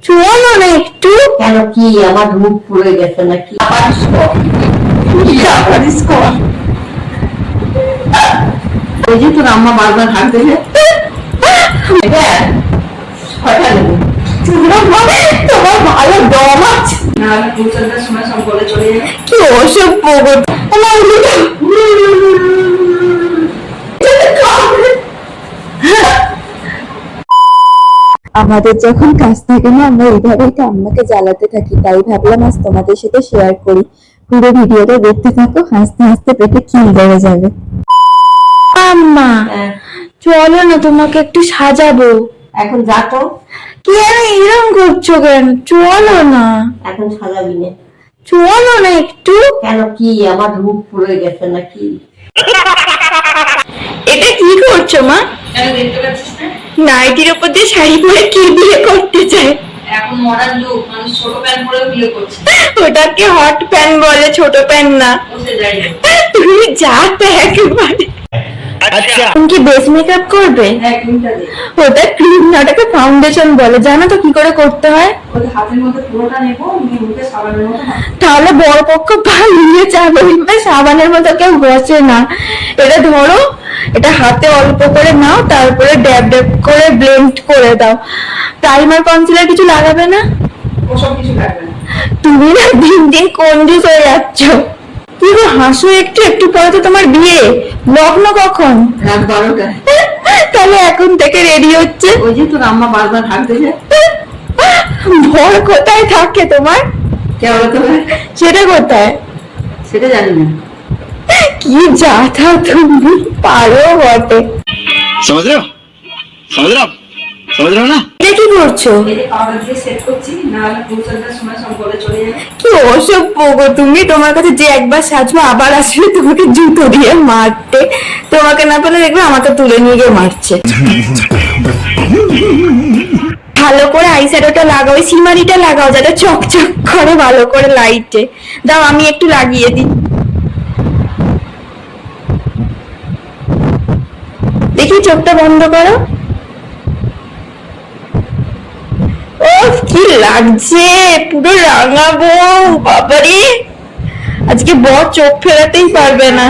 চলো না একটু। কেন, কি আমার রূপ পড়ে গেছে নাকি? ওই যে তোর আম্মা বারবার হাত দিলে তোমার ভালো দম আছে। কি ওসব পগত আমাদের যখন কাজ থাকে না, আমরা এইভাবেই আম্মাকে জ্বালাতে থাকি। তাই ভাবলাম আজ তোমাদের সাথে শেয়ার করি। পুরো ভিডিওটা দেখতে থাকো, হাসতে হাসতে পেটে খিল বেড়ে যাবে। আম্মা চলো না, তোমাকে একটু সাজাবো। এখন যা তো, কি আর এরকম করছো কেন? চলো না, এখন সাজাবি না। চলো না একটু। কেন, কি আমার রূপ পড়ে গেছে নাকি? এটা কি করছো মা? দেখতে পাচ্ছিস না? নাইটির উপর দিয়ে শাড়ি পরে কি বিয়ে করতে চায়? এখন মডার্ন লুক, মানুষ ছোট প্যান্ট পরেও বিয়ে করছে। ওটাকে হট প্যান্ট বলে, ছোট প্যান্ট না। বসে যাই না। তুমি যা তো একেবারে। তুমি কি বেস মেকআপ করবে? হ্যাঁ, ক্রিমটা দে। ওটা ক্রিম না, ওটাকে ফাউন্ডেশন বলে। জানো তো কি করে করতে হয়? ওই হাতের মধ্যে পুরোটা নেবো, নিয়ে মুখে সাবানের মতো তাহলে বড় পক্ষ পালিয়ে যাবে। সাবানের মতো কেউ বসে না। এটা ধরো, এটা হাতে অল্প করে নাও, তারপরে ড্যাব ড্যাব করে ব্লেন্ড করে দাও। প্রাইমার কনসিলার কিছু লাগাবে না? ওসব কিছু লাগবে না। তুমি না দিন দিন কঞ্জুস হয়ে যাচ্ছ। কি গো, হাসো একটু, একটু পরে তো তোমার বিয়ে। লগ্ন কখন? রাত 12টায়। তাহলে এখন থেকে রেডি হচ্ছে। ওই যে তোর আম্মা বারবার হাত দিলে ভর কোথায় থাকে তোমার? কেমন তো সেটা কোথায়? সেটা জানি না। কি যাতা তুমি, পারো বটে। समझ रहे हो समझ रहे हो समझ रहे हो ना? এটা কি করছো? এই যে পাউডার দিয়ে সেট করছি, না হলে পৌঁছানোর সময় সব বলে চলে যাবে। কি ওসব পোগো তুমি? তোমার কাছে যে একবার সাজবো, আবার আসলে তোমাকে জুতো দিয়ে মারতে। তোমাকে না পেলে দেখবে আমাকে তুলে নিয়ে গিয়ে মারছে। ভালো করে আইশ্যাডোটা লাগাও, সিমারিটা লাগাও যাতে চকচক করে ভালো করে লাইটে। দাও আমি একটু লাগিয়ে দিই। দেখি, চোখটা বন্ধ করো। ওহ, কি লাগছে, পুরো রাঙাবো। বাবারে, আজকে বর চোখ ফেরাতেই পারবে না।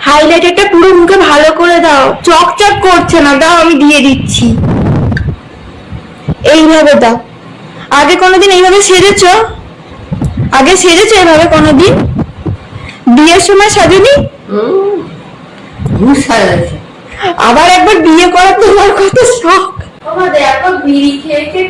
হাইলাইটারটা পুরো মুখে ভালো করে দাও, চকচক করছে না। দাও আমি দিয়ে দিচ্ছি। এইভাবে দাও। আগে কোনোদিন এইভাবে সেজেছো? আগে সেজেছো এভাবে কোনোদিন? বিয়ের সময় সাজুনি? ঘুষ সাজাচ্ছে। আবার একবার বিয়ে করার তোমার কত শখ। তোমার দেখো বিড়ি খেয়ে খেয়ে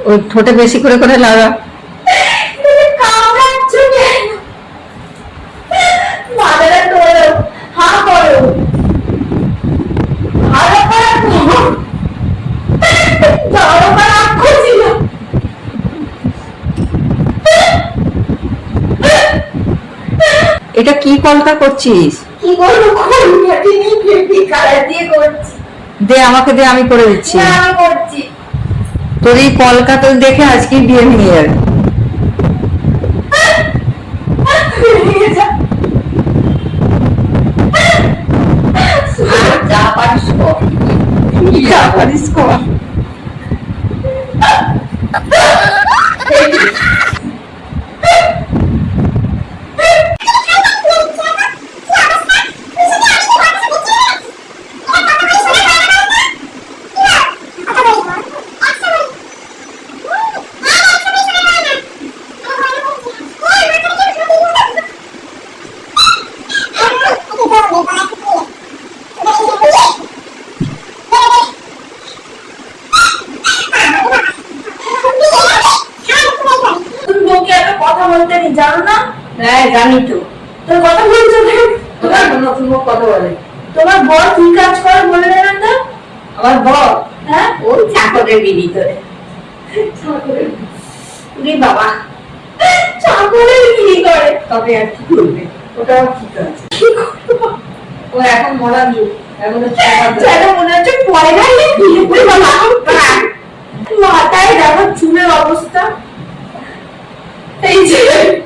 ওই ঠোঁটে বেশি করে করে লাগা। এটা কি কলকা করছিস? কি করবো, খুনখাটি নিয়ে ফেটি কালার দিয়ে করছি। দে আমাকে, দে, আমি করে দিচ্ছি। না, আমি করছি। তোর এই কলকা তো দেখে আজকে বিয়ে ভেঙে যাবে। যা পারিস কর, যা পারিস কর। তুমি বউকে একটা কথা বলতে নি, জানো না? হ্যাঁ জানি তো। তোর কথা বলছো কেন? তোমার নতুন মুখ কথা বলে। তোমার বর কি কাজ করে বলে দেন তো? আমার বর, হ্যাঁ, ওই চাকরের বিড়ি করে। উনি বাবা, চাকরের কি করে? তবে আর কি করবে, ওটাও ঠিক আছে। কি করবো? ও এখন মডার্ন লুক, এখন যেন মনে হচ্ছে পয়লায় বিয়ে করে মাথায় দেখো চুলের অবস্থা। এই দিচ্ছে।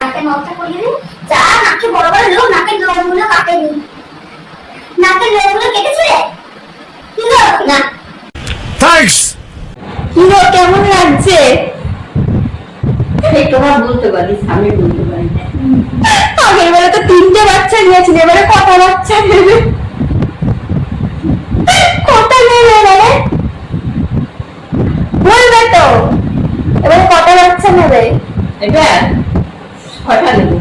নাকের নখটা করিয়ে দিন। যা নাকে বড় বড় লোক, নাকের নখগুলো কাটেনি। নাকের নখগুলো কেটেছে রে? কি গো? না। Thanks! কি গো, কেমন লাগছে? এই তোমার বলতে পারিস, আমি বলতে পারি না। আগের বেলা তো 3টে বাচ্চা নিয়েছিল, এবারে কটা বাচ্চা নেবে? কটা নেবে এবারে? বলবে তো, এবারে কটা বাচ্চা নেবে? এবার 6টা নেব।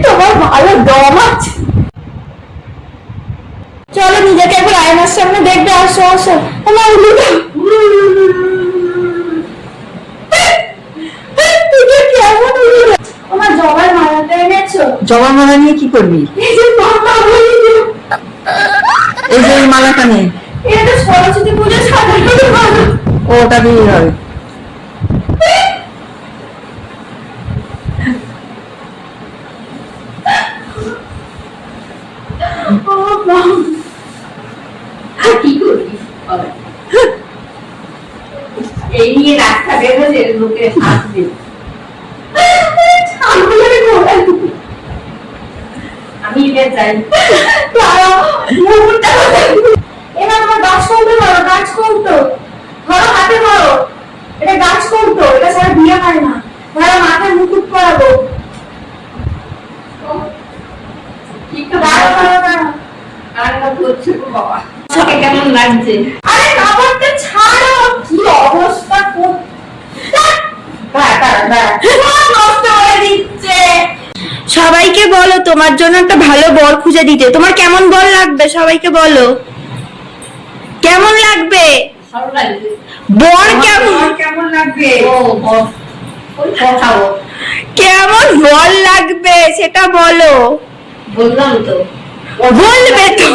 তোমার ভালো দম আছে। চলো নিজেকে একবার আয়নার সামনে দেখবে, আসো আসো। আমার উলুটা কেমন উলু? আমার জবার মালাটা এনেছো? জবা মালা নিয়ে কি করবি? এই যে মামা বলি দিল। এই যে এই মালাটা নিয়ে এটা তো সরস্বতী পুজো সাজানো মালা। ওটা দিয়ে হবে। ও মা, আর কি করবি? এই নিয়ে রাস্তা বের হলে লোকে হাসবে। ছাগলের ঘোড়া। আমি এবার যাই। দাঁড়াও, মুকুটটা কোথায়? এবার তোমার গাছ কৌটো ধরো, গাছ কৌটো ধরো, হাতে ধরো। এটা গাছ কৌটো, এটা ছাড়া বিয়ে হয় না। ধরো, মাথায় মুকুট পরাবো। দাঁড়াও, দাঁড়াও, দাঁড়াও। আর না করছে গো বাবা। তোকে কেমন লাগছে? আরে কাপড়টা ছাড়ো, কি অবস্থা কর- সব নষ্ট করে দিচ্ছে। সবাইকে বলো তোমার জন্য একটা ভালো বর খুঁজে দিতে। তোমার কেমন বর লাগবে সবাইকে বলো। কেমন লাগবে ভালো লাগছে। বর? কেমন তোমার কেমন লাগবে? ও বল। ওই কথা বল। কেমন বর লাগবে সেটা বলো। বললাম তো। বলবে তো,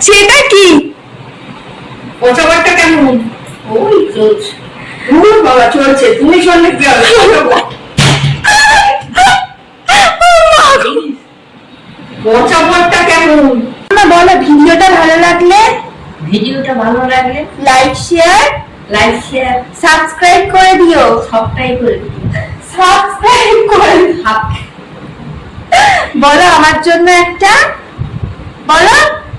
সেটা কি? পচাবারটা কেমন? ওই চলছে। দূর বাবা, চলছে। তুমি শুনলে কি হবে? পচাবারটা কেমন? বলো, ভিডিওটা ভালো লাগলে ভিডিওটা ভালো লাগলে like share like share subscribe করে দিও। সবটাই করে দিও। সাবস্ক্রাইব করে দিও। বলো আমার জন্য একটা, বলো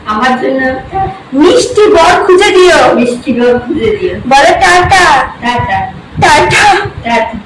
আমার জন্য একটা মিষ্টি বর খুঁজে দিও। মিষ্টি করে খুঁজে দিও। বলো টাটা। Tata tata. টাটা।